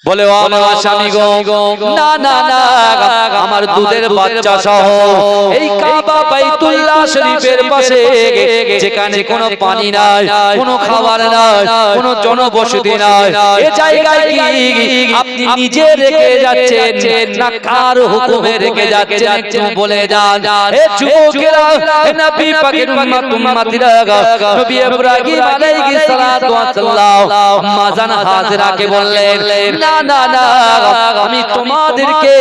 বলে ও আমার স্বামী গো, না না না, আমার দুধের বাচ্চা সহ এই কাবা বাইতুল্লাহ শরীফের পাশে যেখানে কোনো পানি নাই, কোনো খাবার নাই, কোনো জনবসতি নাই, এই জায়গায় কি আপনি নিজে রেখে যাচ্ছেন না কার হুকুমে রেখে যাচ্ছেন? একটু বলে যান। এ যুবকেরা, নবী পাকের উম্মতিরা, নবী ইব্রাহিম আলাইহিস সালাতু ওয়াস সালাম আম্মা জান হাজেরাকে বললেন, না না না, আমি তোমাদেরকে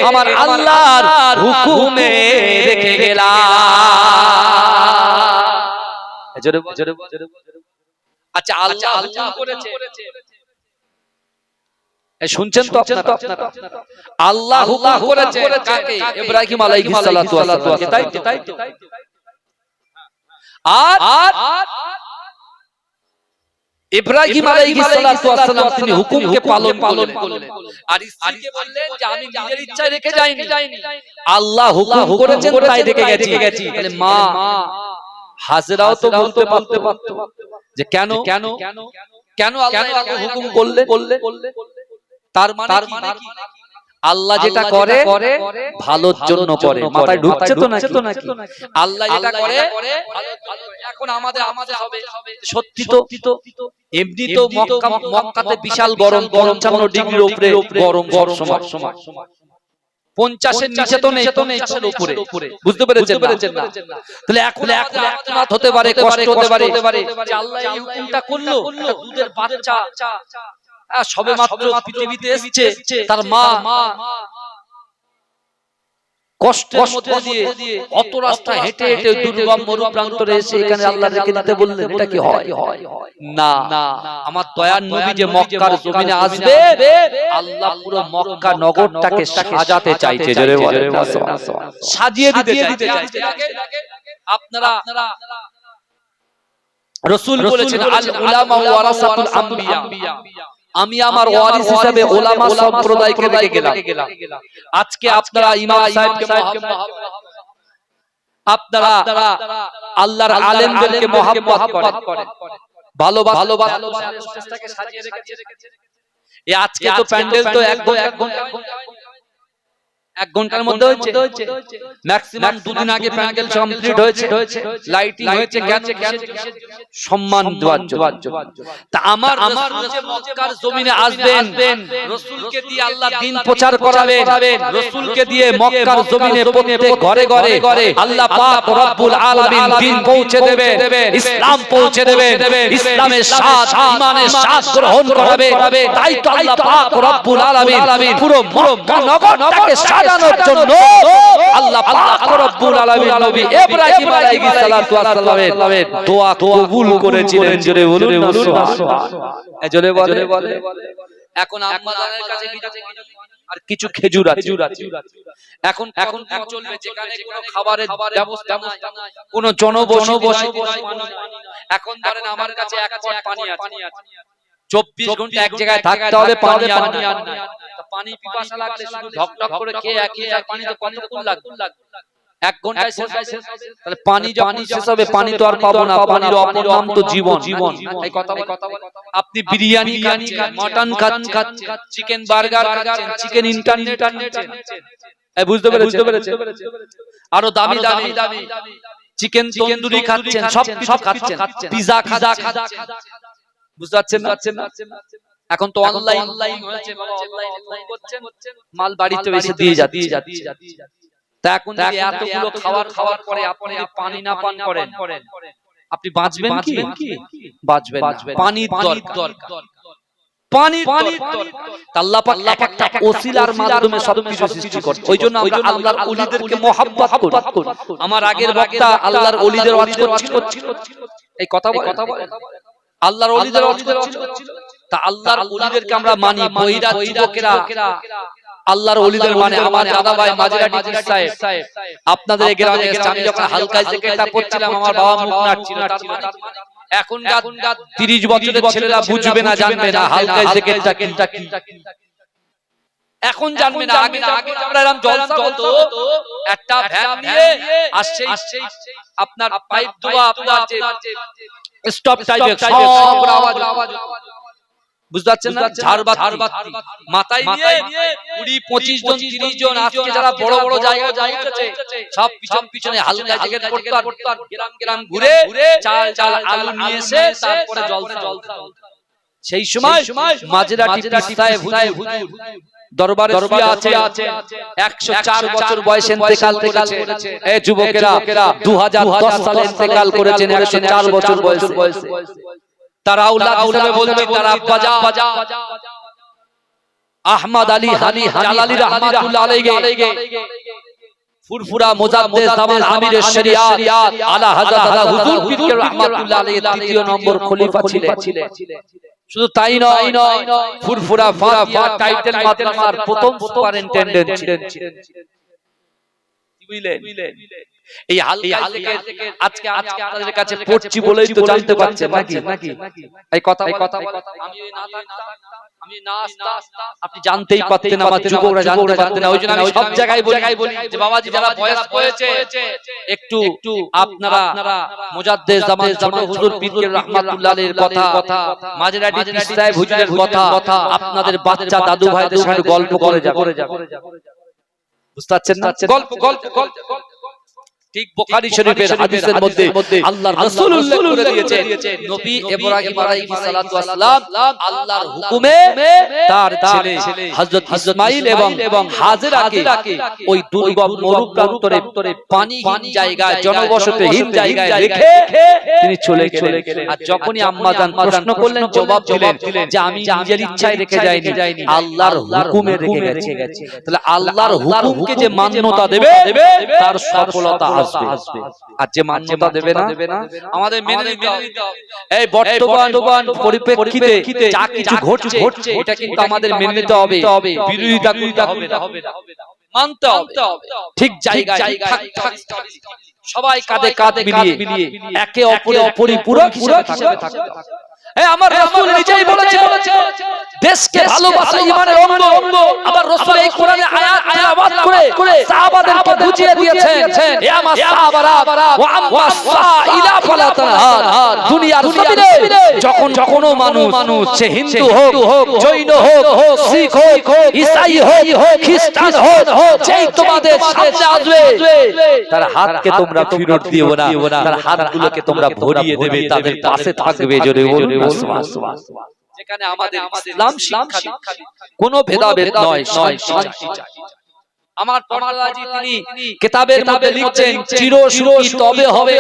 আমার আল্লাহর হুকুমে রেখে গেলাম। আচ্ছা, আল্লাহ হুকুম করেছে, শুনছেন তো আপনারা? আল্লাহ হুকুম করেছে কাকে? ইব্রাহিম আলাইহিস সালাতু ওয়াস সালাম, তাই তো? আর ইব্রাহিম আলাইহিস সালাতু ওয়াস সালাম তিনি হুকুমকে পালন করলেন, আর স্ত্রীকে বললেন যে আমি নিজের ইচ্ছায় রেখে যাইনি, আল্লাহ হুকুম করেছেন তাই রেখে গেছি। তাহলে মা হাজেরাও তো বলতে পারতো যে কেন আল্লাহ হুকুম করলেন? তার মানে কি? আল্লাহ যেটা করে ভালোর জন্য করে। মাথায় ঢুকছে তো নাকি? আল্লাহ যেটা করে এখন আমাদের হবে সত্যি তো। এমনি তো মক্কাতে বিশাল গরম, 55 ডিগ্রির উপরে গরম সব সময়। 50 এর নিচে তো নেই, 50 এর উপরে। বুঝতে পেরেছেন না? তাহলে এখন আত্মনাদ হতে পারে, কষ্ট হতে পারে যে আল্লাহ এই হুকুমটা করলো, দুধের বাচ্চা সবে মাত্র পৃথিবীতে এসেছে, তার মা কষ্টের মধ্যে দিয়ে অত রাস্তা হেঁটে দুর্গম মরু প্রান্তরে এসে এখানে আল্লাহ রেখে দিতে বললেন, এটা কি হয়? না, আমার দয়ার নবী যে মক্কার জমিনে আসবে, আল্লাহ পুরো মক্কা নগরটাকে সাজাতে চাইছে, জোরে বলেন, সাজিয়ে দিতে চাইছে। আপনারা রাসূল বলেছেন আল উলামা ওয়ারাসাতুল আম্বিয়া, আমি আমার ওয়ারিস হিসেবে উলামা সম্প্রদায়কে রেখে গেলাম। আজকে আপনারা ইমাম সাহেবকে আপনারা আল্লাহর আলেমদেরকে মহব্বত করেন, ভালোবাসার স্টেজটাকে সাজিয়ে রেখেছেন। এই আজকে তো প্যান্ডেল তো এক ঘন্টার মধ্যে হয়েছে, ম্যাক্সিমাম দুদিন আগে প্যান্ডেল কমপ্লিট হয়েছে, লাইটিং হয়েছে, সম্মান দেওয়ার জন্য। তা আমার যে মক্কার জমিনে আসবেন, রাসূলকে দিয়ে আল্লাহ দ্বীন প্রচার করাবেন, রাসূলকে দিয়ে মক্কার জমিনে প্রত্যেক ঘরে ঘরে আল্লাহ পাক রব্বুল আলামিন দ্বীন পৌঁছে দেবেন, ইসলাম পৌঁছে দেবেন, ইসলামের স্বাদ ঈমানের স্বাদ গ্রহণ করাবে। তাই তো আল্লাহ পাক রব্বুল আলামিন পুরো মক্কা নগরটাকে সাজানোর জন্য আল্লাহ পাক রব্বুল আলামিন নবী ইব্রাহিম আলাইহিস সালাতু ওয়াস সালামের দোয়া কবুল করেছিলেন। জোরে বলুন না সুবহানাল্লাহ। জোরে বলে। এখন আম্মা জানের কাছে আর কিছু খেজুর আছে। এখন চলবে যেখানে কোনো খাবারের ব্যবস্থা নাই, কোনো জনবসতি নাই, এখন ধরেন আমার কাছে এক পট পানি আছে, 24 ঘন্টা এক জায়গায় থাকতে হবে, পানি আর নাই। পানি পিপাসা লাগলে শুধু ঢকঢক করে খেয়ে 1 লিটার পানি তো কতক্ষণ লাগবে? 1 ঘন্টায় শেষ হবে। তাহলে পানি যখন শেষ হবে, পানি তো আর পাবো না। পানির অপর নাম তো জীবন। এই কথা বলে আপনি বিরিয়ানি খাচ্ছেন, মটন খাচ্ছেন, চিকেন বার্গার খাচ্ছেন, চিকেন ইন্টারনেট খাচ্ছেন, এই বুঝতে পেরেছেন? আরো দামি চিকেন তন্দুরি খাচ্ছেন, সব খাচ্ছেন, পিজা খাচ্ছেন, বুঝতে পারছেন না? এখন তো অনলাইন হয়েছে, বাবা অনলাইনে ফোন করছেন, মাল বাড়িতে এসে দিয়ে যাচ্ছে। তা এখন যদি এতগুলো খাওয়ার পরে আপনি পানি না পান করেন, আপনি বাঁচবেন কি? বাঁচবেন না। পানির দরকার। আল্লাহ পাক একটা ওসিলার মাধ্যমে সবকিছু সৃষ্টি করেন। ওইজন্য আমরা আল্লাহর ওলিদেরকে মহব্বত করি। আমার আগের বক্তা আল্লাহর ওলিদের ওয়াজ করছিল, এই কথা বলে আল্লাহর ওলিদের ওয়াজ করছিল। তা আল্লাহর ওলিদেরকে আমরা মানি, বহিরা যুবকেরা আল্লাহর ওলিদের মানে। আমার দাদা ভাই মাজিরাটি সাহেব আপনাদের এই গ্রামে এসে আমি যখন হালকা জিকিরটা করছিলাম, আমার বাবা মুখ নাড়ছিল। তার মানে এখন 30 বছরের ছেলেরা বুঝবে না, জানবে না হালকা জিকিরটা কি। এখন জানবে না। আগে আমরা এরকম জলসা হতো, একটা ভ্যান নিয়ে আসছে আপনার পাইপ দোয়া, আপনার যে স্টপ টাইপের সব আওয়াজ, বুঝতে পারছেন না? ঝাড়বাতি মাথায় নিয়ে 20-25 জন 30 জন আজকে যারা বড় বড় জায়গায় পৌঁছেছে সব পিছনে হালকা জ্যাকেট পরতো আর গ্রাম ঘুরে চাল আলু নিয়ে এসে তারপরে জলসা। সেই সময় মাঝরাটি পিস্তায় হুজুর দরবারে শুয়ে আছে 104 বছর বয়সে ইন্তেকাল করেছে। এই যুবকেরা 2010 সালে ইন্তেকাল করেছেন 104 বছর বয়সে। তার আওলাদ হিসেবে বলছি তার আব্বা আহমদ আলী জালালি রাহমাতুল্লাহ আলাইহি ফুরফুরা মুজাদ্দিদ জামান আমিরের শরিয়াত আলা হযরত হুজুর পীর রাহমাতুল্লাহ আলাইহি তৃতীয় নম্বর খলিফা ছিলেন। শুধু তাই নয়, ফুরফুরা ফাতিহা টাইটেল মাদ্রাসার প্রথম সুপারিনটেন্ডেন্ট ছিলেন। বুঝলেন? এই হালকা থেকে আজকে আপনাদের কাছে পড়ছি বলেই তো জানতে পারছেন নাকি? এই কথা আমি না আসতা আপনি জানতেই পারতেন, আমার যুবকরা জানতে পারতেন না। ওইজন্য আমি সব জায়গায় বলি যে বাবাজি যারা বয়স হয়েছে একটু আপনারা মুজাদ্দিদ জামান ছোট হুজুর পীর রাহমাতুল্লাহ আলাইহির কথা, মাঝরাটি পীর সাহেব হুজুরের কথা আপনাদের বাচ্চা দাদু ভাইদের সঙ্গে গল্প করে যাবে। বুঝতে পারছেন না? গল্প ঠিক বুখারী শরীফের হাদিসের মধ্যে আল্লাহর রাসূল উল্লেখ করে দিয়েছেন নবী ইব্রাহিম আলাইহিস সালাতু ওয়াস সালাম আল্লাহর হুকুমে তার ছেলে হযরত ইসমাঈল এবং হাজেরাকে ওই দুর্গম মরুপ্রান্তরে পানিহীন জায়গায় জনবসতিহীন জায়গায় রেখে তিনি চলে গেলেন। আর যখনই আম্মা জান প্রশ্ন করলেন জবাব দিলেন যে আমি নিজের ইচ্ছায় রেখে যাইনি, আল্লাহর হুকুমে রেখে গেছি। তাহলে আল্লাহর হুকুমকে যে মান্যতা দেবে তার সফলতা আসবে। আর যে মান্যতা দেবে না আমাদের মেনে নিতে হবে। এই বর্তমান পরিপ্রেক্ষিতে যা কিছু ঘটছে এটা কিন্তু আমাদের মেনে নিতে হবে, বিরোধিতা করতে হবে না, মানতে হবে। ঠিক জায়গায় সবাই কাঁধে কাঁধ মিলিয়ে একে অপরের পরিপূরক হিসেবে থাকতে হবে। আমার রাসূল নিজেই বলেছেন দেশকে ভালোবাসা ঈমানের অঙ্গ। আবার রাসূল এই কোরআনে আয়াত তেলাওয়াত করে সাহাবাদেরকে বুঝিয়ে দিয়েছেন হে আমার সাহাবারা ওয়া আম্মা সাইলা ফালা তানহার। দুনিয়ার জমিনে যখন কোনো মানুষ সে হিন্দু হোক, জৈন হোক, শিখ হোক, ঈসাই হোক, খ্রিস্টান হোক, যেই তোমাদের সামনে আসবে তার হাতকে তোমরা ফিরত দিও না, তার হাতগুলোকে তোমরা ভরিয়ে দেবে, তাদের পাশে থাকবে। জোরে বলুন যেখানে আমাদের ইসলাম শিক্ষা কোনো ভেদাভেদ নয়, শান্তি চাই। আমার পরদাজি তিনি কিতাবের মধ্যে লিখছেন চিরসুখী তবে হবে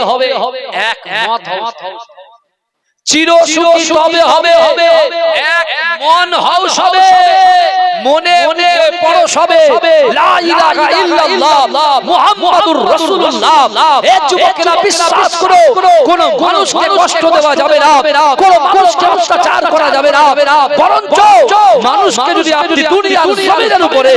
এক মত হও, চিরসুখী তবে হবে এক মন হও, সবে মনে পরশ হবে লা ইলাহা ইল্লাল্লাহ মুহাম্মাদুর রাসূলুল্লাহ। এ যুবকেরা বিশ্বাস করো কোন মানুষকে কষ্ট দেওয়া যাবে না, কোন মানুষকে অত্যাচার করা যাবে না, বরঞ্চ মানুষকে যদি আপনি দুনিয়ার জমিনের উপরে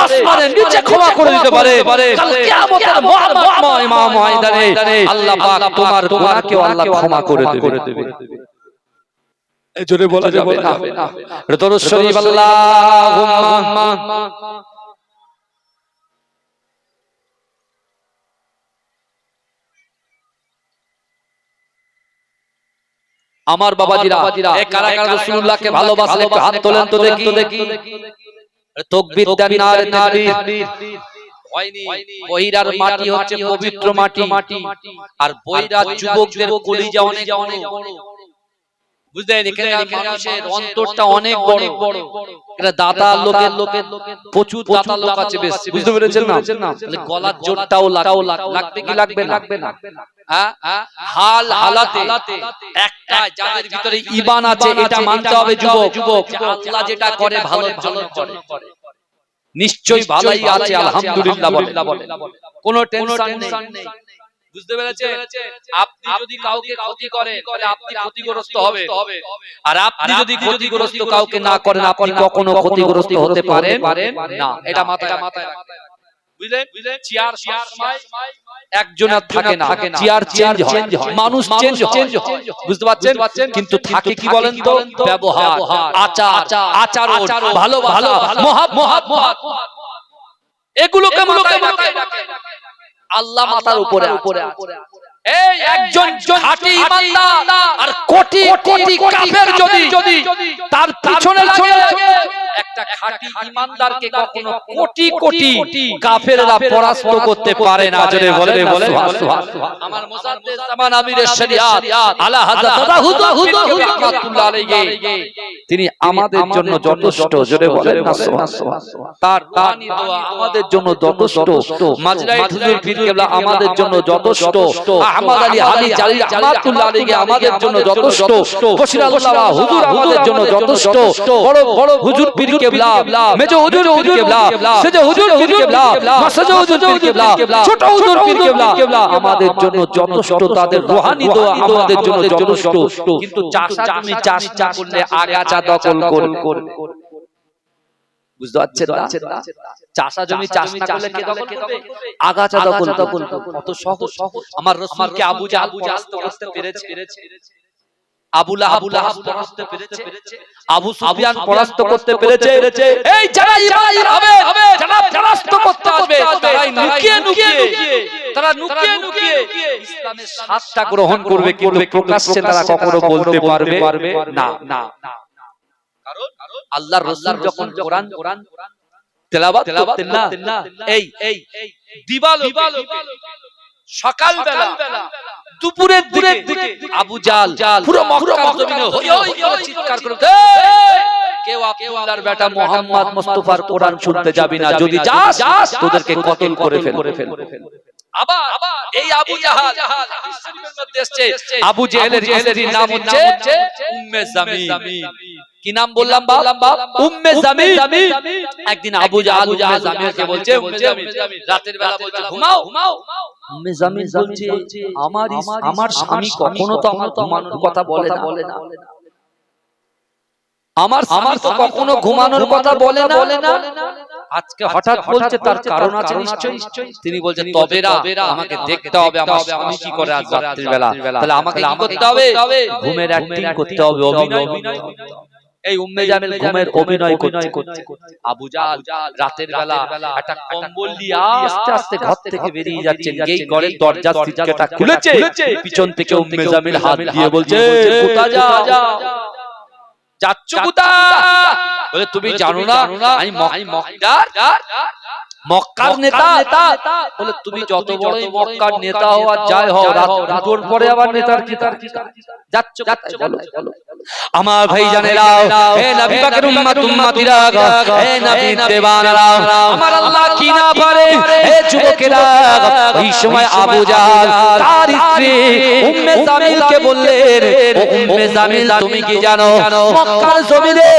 আসমানের নিচে ক্ষমা করে দিতে পারে কাল কিয়ামতের মহাময় ময়দানে আল্লাহ পাক তোমার গুনাহকেও আল্লাহ ক্ষমা করে দেবে। জোরে বলা যাবে না। দরুদ শরীফ আল্লাহুম্মা। আমার বাবাজিরা এই কারা কারা রাসূলুল্লাহকে ভালোবাসেন একটু হাত তোলেন তো দেখি। তাকবীর দেন নারে তাকবীর। বহিরার মাটি হচ্ছে পবিত্র মাটি, আর বহিরার যুবকদের কলিজা অনেক বড়। বুঝলেন? এখানে মানুষের অন্তরটা অনেক বড়। এটা দাতা লোকের প্রচুর দাতা লোক আছে বেশ। বুঝতে পেরেছেন না? তাহলে গলার জোরটাও লাগবে কি লাগবে না? হাল হালাতে একটা যাদের ভিতরে ঈমান আছে এটা মানতে হবে যুবক আল্লাহ যেটা করে ভালোর জন্য করে, নিশ্চয়ই ভালোই আছে আলহামদুলিল্লাহ বলে, কোনো টেনশন নেই। বুঝতে পেরেছেন? আপনি যদি কাউকে ক্ষতি করেন তাহলে আপনি ক্ষতিগ্রস্ত হবে, আর আপনি যদি ক্ষতিগ্রস্ত কাউকে না করেন আপনি কখনো ক্ষতিগ্রস্ত হতে পারেন না। এটা মাথায় বুঝলেন? চেয়ার সবসময় একজনের থাকে না, চেয়ার চেঞ্জ হয়, মানুষ চেঞ্জ হয়। বুঝতে পারছেন? কিন্তু থাকে কি বলেন তো ব্যবহার, আচার, ভালোবাসা, মহব্বত, এগুলোকে মাথায় রাখে। আল্লাহ মাথার উপরে আছে। এই একজন খাঁটি ঈমানদার আর কোটি কোটি কাফের যদি তার পিছনে লাগে, একটা খাঁটি ঈমানদারকে কখনো কোটি কোটি কাফেররা পরাস্ত করতে পারে না। জোরে বলে সুবহানাল্লাহ। আমার মুজাদ্দিদ জামান আমিরের শরিয়াত আলা হযরত হুজুর রাহমাতুল্লাহ আলাইহি তিনি আমাদের জন্য যথেষ্ট। জোরে বলেন না সুবহানাল্লাহ। তার বাণী দোয়া আমাদের জন্য যথেষ্ট। মাজরাই হুজুর পীর কেবলা আমাদের জন্য যথেষ্ট। আহমদ আলী হালি জালিল রাহমাতুল্লাহ আলাইহি আমাদের জন্য যথেষ্ট। বশির আল্লাহ হুজুর আমাদের জন্য যথেষ্ট। বড় বড় হুজুর পীর কেবলা, মেজো হুজুর পীর কেবলা, সেজো হুজুর পীর কেবলা, মাসজো হুজুর পীর কেবলা, ছোট হুজুর পীর কেবলা আমাদের জন্য যথেষ্ট। তাদের রূহানি দোয়া আমাদের জন্য যথেষ্ট। কিন্তু চাষা জমি চাষ করলে আগাছা দখল করে, বুঝতে পারছেন না? চাষা জমি চাষ না করলে কে দখল করবে? আগাছা দখল। কত সহজ। আমার রাসূলকে আবু জাহল পরাস্ত করতে পেরেছে, আবু লাহাব পরাস্ত পেরেছে, আবু সুফিয়ান পরাস্ত করতে পেরেছে। এই যারা ঈমানদার হবে, যারা পরাস্ত করতে আসবে, তারা নুকিয়ে নুকিয়ে ইসলামের স্বাদটা গ্রহণ করবে, কিন্তু প্রকাশ্যে তারা কখনো বলতে পারবে না। কারণ আল্লাহর রাসূল যখন কোরআন তেলাওয়াত করতেন না, এই দিবালোকে সকাল বেলা দুপুরের দিকে আবু জাহল পুরো মক্কার জমিনে হই হই করে চিৎকার করে, কেউ আব্দুল্লাহর বেটা মুহাম্মদ মুস্তাফার কোরআন শুনতে যাবি না, যদি যাস তোদেরকে কতল করে ফেলবে। আবার এই আবু জাহল হাদিস শরীফের মধ্যে এসেছে, আবু জাহলের স্ত্রীর নাম হচ্ছে উম্মে জামিল। কি নাম বললাম বাপ? উম্মে জামিল। একদিন আবু জাহল উম্মে জামিলকে বলছে, উম্মে জামিল রাতের বেলা বলছে ঘুমাও। উম্মে জামিল বলছে আমার স্বামী কখনো তো আমার ঘুমানোর কথা বলে না, আমার স্বামী তো কখনো ঘুমানোর কথা বলে না। আজকে হঠাৎ বলছে, তার কারণ আছে নিশ্চয়ই। তিনি বলছেন তবেরা আমাকে দেখতে হবে আমার স্বামী কি করে আজ রাতের বেলা, তাহলে আমাকে কি করতে হবে? ঘুমের অ্যাক্টিং করতে হবে, অভিনয়। এই উম্মে জামিল ঘুমের অভিনয় করছে। আবু জাহল রাতের বেলা একটা কম্বল দিয়ে আস্তে আস্তে ঘর থেকে বেরিয়ে যাচ্ছেন। এই ঘরের দরজার ছিটকাটা খুলেছে, পিছন থেকে উম্মে জামিল হাত দিয়ে বলছে, কোথায় যাচ্ছ কোথায়? বলে তুমি জানো না আমি মক্কার নেতা। বলে তুমি যত বড়ই মক্কার নেতা হও আর যাই হও, রাত দুটোর পরে আবার নেতার কি যাচ্ছ বলো। আমার ভাইজানেরা, হে নবী পাকের উম্মতিরা, হে নবীর দেওয়ানেরা, আমার আল্লাহ কি না পারে? হে যুবকেরা, এই সময় আবু জাহল তার স্ত্রী উম্মে জামিলকে বললেন, ও উম্মে জামিল তুমি কি জানো মক্কার জমিনে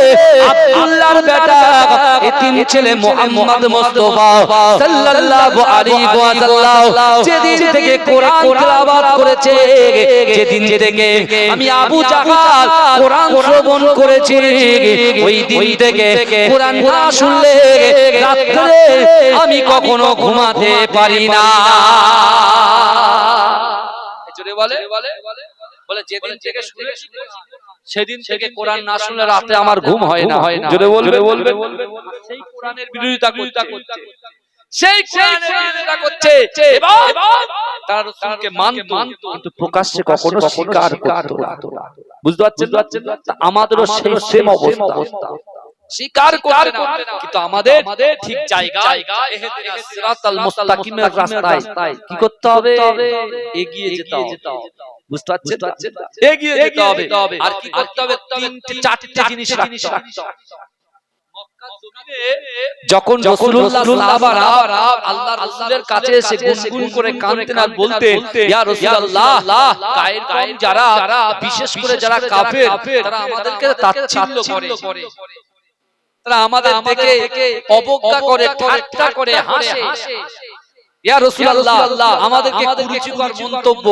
আব্দুল্লাহর বেটা এতিম ছেলে মুহাম্মদ মুস্তাফা সাল্লাল্লাহু আলাইহি ওয়াসাল্লাম যেদিন থেকে কোরআন তেলাওয়াত করেছে, যেদিন থেকে আমি আবু জাহল কোরআন শ্রবণ করেছি, ওই দিন থেকে কোরআন না শুনলে রাতে আমি কখনো ঘুমাতে পারি না। জোরে বলে যেদিন থেকে শুনেছি সেদিন থেকে কোরআন না শুনলে রাতে আমার ঘুম হয় না। জোরে বলবে। সেই কোরআনের বিরোধিতা করছে, সেই কোরআনের বিরোধিতা করছে এবং তারা রাসূলকে মানত কিন্তু প্রকাশ্যে কখনো স্বীকার করত না। বুঝতে পারছেন? আমাদেরও সেই সেম অবস্থা, স্বীকার করতে না, কিন্তু আমাদের ঠিক জায়গায় ইহদিনাস সিরাতাল মুস্তাকিমের রাস্তায় কি করতে হবে? এগিয়ে যেতে হবে। বুঝতে পারছেন? এগিয়ে যেতে হবে। আর কি করতে হবে? তিনটে চারটে জিনিস রাখতে হবে। যখন রাসূলুল্লাহ আল্লাহর রাসূলের কাছে এসে গুনগুন করে কাঁদতেন আর বলতেন, ইয়া রাসূলুল্লাহ, কায়ের কওম যারা, বিশেষ করে যারা কাফের, তারা আমাদেরকে তাচ্ছিল্য করে, তারা আমাদের থেকে অবজ্ঞা করে, ঠাট্টা করে, হাসে। ইয়া রাসূলুল্লাহ, আমাদেরকে কুরুচিকর মন্তব্য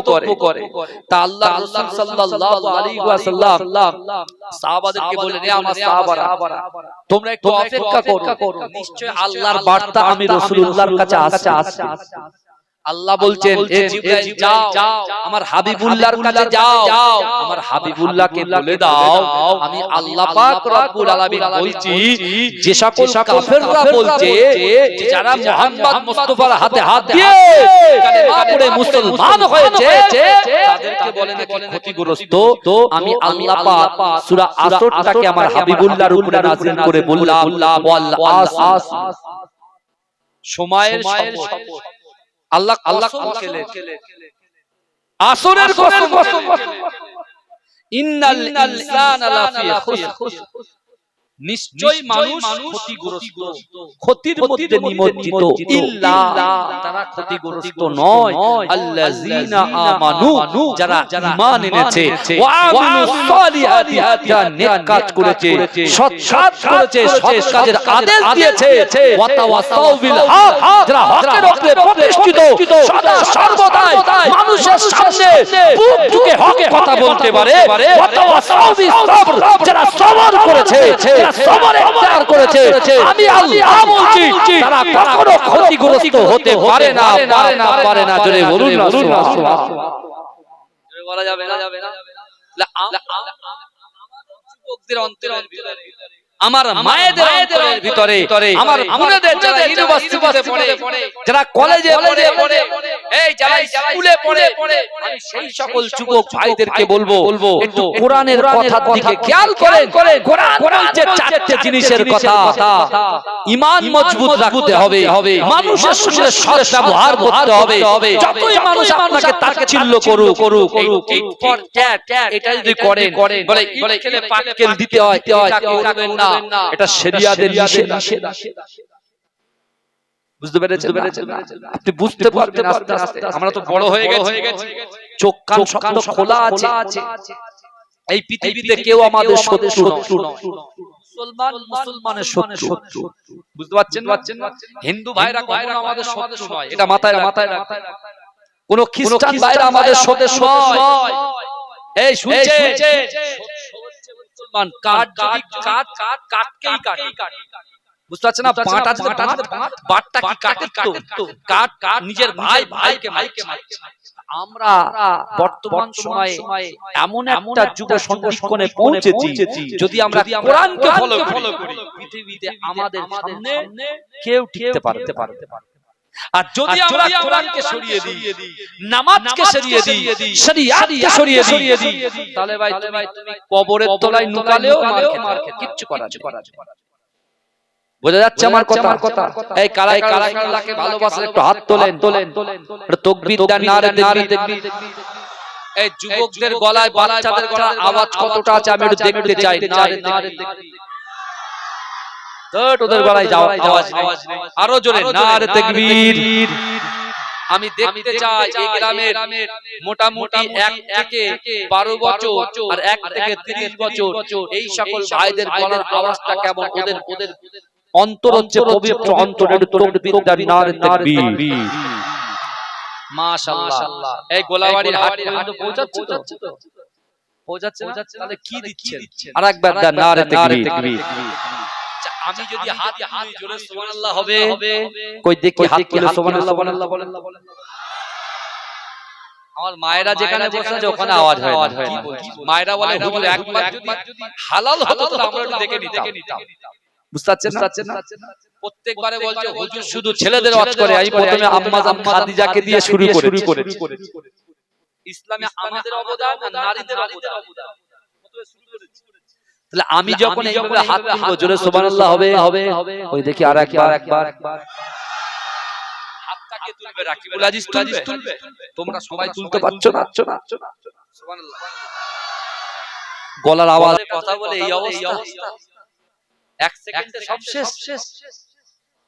করে। তা আল্লাহ রাসূল সাল্লাল্লাহু আলাইহি ওয়াসাল্লাম সাহাবাদেরকে বলেন, এ আমার সাহাবারা, তোমরা একটু অপেক্ষা করো, নিশ্চয় আল্লাহর বার্তা আমি রাসূলুল্লাহর কাছে আসছে। আল্লাহ বলছেন এ জিবরাইল যাও আমার হাবিবুল্লাহর কাছে যাও আমার হাবিবুল্লাহকে বলে দাও আমি আল্লাহ পাক রব্বুল আলামিন বলছি যে সকল কাফেররা বলছে যে যারা মুহাম্মদ মুস্তাফার হাতে হাত দিয়ে কালেমা পড়ে মুসলমান হয়েছে তাদেরকে বলে নাকি ক্ষতিগ্রস্ত আমি আল্লাহ পাক সূরা আসরটাকে আমার হাবিবুল্লাহর উপরে নাযিল করে বললাম ওয়াল আস সময়ের শপথ আল্লাহ খেলে আসরের কসম ইন্নাল ইনসানা লাফি খুসর নিশ্চয় মানুষ ক্ষতিগ্রস্ত ক্ষতির মধ্যে নিমজ্জিত ইল্লা তারা ক্ষতিগ্রস্ত নয় আল্লাযিনা আমানু যারা ঈমান এনেছে ওয়া আমিলুস সালিহাতি যারা নেক কাজ করেছে সৎ কাজ করেছে সৎ কাজের আদেশ দিয়েছে ওয়া তাওয়াসাউ বিল হক যারা হকের উপরে প্রতিষ্ঠিত সদা সর্বদাই মানুষের সামনে বুক ঠুকে হকে কথা বলতে পারে ওয়া তাওয়াসাউ বিস সবর যারা সবর করেছে সবর ইখতিয়ার করেছে আমি আল্লাহ বলছি তারা কখনো ক্ষতিগ্রস্ত হতে পারে না জোরে বলুন না সুবহানাল্লাহ জোরে বলা যাবে না যুবকদের অন্তরের ভিতরে আমার মায়েদের অন্তরের ভিতরে আমার বোনেদের যারা ইউনিভার্সিটিতে পড়ে যারা কলেজে পড়ে এই যারা স্কুলে পড়ে আমি সেই সকল যুবক ভাইদেরকে বলবো একটু কোরআনের কথার দিকে খেয়াল করেন কোরআন বলছে চারটি জিনিসের কথা ঈমান মজবুত রাখতে হবে মানুষের সঙ্গে সৎ ব্যবহার করতে হবে যতই মানুষ আপনাকে তাচ্ছিল্য করুক এই ফর ক্যাট এটা যদি করেন বলে ইট খেলে পাটকেল দিতে হয় এটা করবেন না এটা শরিয়াতের নিষেধ বুঝতে পেরেছেন আপনি বুঝতে পারবেন আস্তে আস্তে আমরা তো বড় হয়ে গেছি চোখ কান সব খোলা আছে এই পৃথিবীতে কেউ আমাদের শত্রু নয় মুসলমানের শত্রু বুঝতে পারছেন হিন্দু ভাইরা কখনো আমাদের শত্রু নয় এটা মাথায় রাখবেন কোন খ্রিস্টান ভাইরা আমাদের শত্রু নয় এই শুনছে মুসলমান কাট যদি কাটকেই কাটে বুঝতে পারছেন না বাটটা কি কাটে তো কাট নিজের ভাইকে মারছে আমরা বর্তমান সময়ে এমন একটা যুগ সন্ধিক্ষণে পৌঁছেছি যদি আমরা কোরআনকে ফলো করি পৃথিবীতে আমাদের সামনে কেউ টিকতে পারতে আর যদি আমরা কোরআনকে সরিয়ে দিই নামাজকে সরিয়ে দিই শরিয়াতকে সরিয়ে দিই তাহলে ভাই তুমি কবরের তলায় নুকালেও মার খেতে কিচ্ছু করা বোঝা যাচ্ছে আমার কথা এই কারা আল্লাহকে ভালোবাসেন একটু হাত তোলেন একটু তাকবীর দেন নারে তাকবীর এই যুবকদের গলায় বাচ্চাদের গলায় আওয়াজ কতটা আছে আমি একটু দেখতে চাই নারে তাকবীর ওদের গলায় আওয়াজ নেই আরো জোরে নারে তাকবীর আমি দেখতে চাই এই গ্রামের মোটামুটি 1 থেকে 12 বছর আর 1 থেকে 30 বছর এই সকল ভাইদের গলার আওয়াজটা কেমন ওদের অন্তর হচ্ছে পবিত্র অন্তর একটু তাকবীর দেন নারে তাকবীর মাশাআল্লাহ এই গোলাবাড়ির হাট পর্যন্ত পৌঁছাচ্ছে তো তাহলে কি দিচ্ছেন আরেকবার দেন নারে তাকবীর আমি যদি হাত তুলি জোরে সুবহানাল্লাহ হবে কই দেখি হাত তুলে সুবহানাল্লাহ বলেন আমার মায়েরা যেখানে বসে আছে ওখানে আওয়াজ হয় কি বলছি মায়েরা বলে হুজুর একবার যদি হালাল হতো তো আমরা একটু দেখে নিতাম বুঝতে পারছেন না প্রত্যেকবারে বলছে হুজুর শুধু ছেলেদের ওয়াজ করে আমি প্রথমে আম্মা জান খাদিজাকে দিয়ে শুরু করেছি ইসলামে আমাদের অবদান আর নারীদের অবদান প্রথমে শুরু করেছি তাহলে আমি যখন এইভাবে হাত তুলবো জোরে সুবহানাল্লাহ হবে ওই দেখি আরেকবার হাতটাকে তুলবে রাকিবুল আজিজ তুলবে তোমরা সবাই তুলতে পারছো না সুবহানাল্লাহ গলার আওয়াজে কথা বলে এই অবস্থা 1 সেকেন্ডে সব শেষ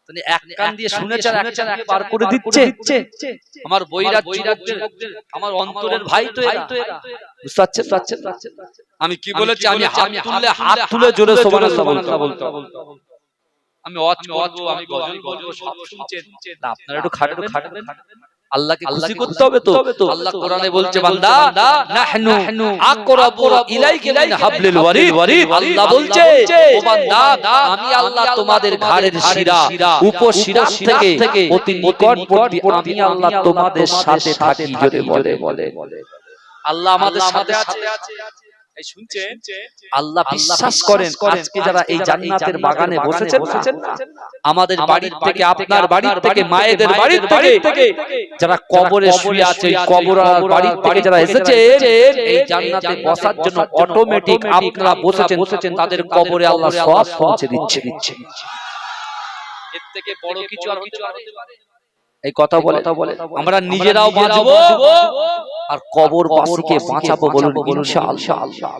মানে এক কান দিয়ে শুনেছেন এক কান দিয়ে বার করে দিচ্ছে আমার বইরা যুবকদের আমার অন্তরের ভাই তো এরা বুঝতে পারছেন আমি কি বলেছি আমি হাত তুলে জোরে সুবহানাল্লাহ বলতে আমি ওয়াজ করব আমি গজল বলবো সব শুনছেন না আপনারা একটু খাটবেন আল্লাহকে খুশি করতে হবে তো। আল্লাহ কোরআনে বলছে বান্দা নাহনু আকরাবু ইলাইকা মিন হাবলিল ওয়ারিদ। আল্লাহ বলছে ও বান্দা আমি আল্লাহ তোমাদের ঘাড়ের শিরা উপশিরা থেকে অতি নিকটবর্তী, আমি আল্লাহ তোমাদের সাথে থাকি। জোরে বলে আল্লাহ আমাদের সাথে আছে। এই শুনছেন, আল্লাহ বিশ্বাস করেন আজকে যারা এই জান্নাতের বাগানে বসেছেন না, আমাদের বাড়ির থেকে, আপনার বাড়ির থেকে, মায়েদের বাড়ির থেকে যারা কবরে শুয়ে আছে, কবরের বাড়ির থেকে যারা এসেছে এই জান্নাতে বসার জন্য অটোমেটিক আপনারা বসেছেন, তাদের কবরে আল্লাহ সওয়াব পৌঁছে দিচ্ছে। এর থেকে বড় কিছু আর হতে পারে? এই কথা বলে আমরা নিজেরাও বাঁচবো আর কবরবাসীকে বাঁচাবো, বলুন ইনশাআল্লাহ।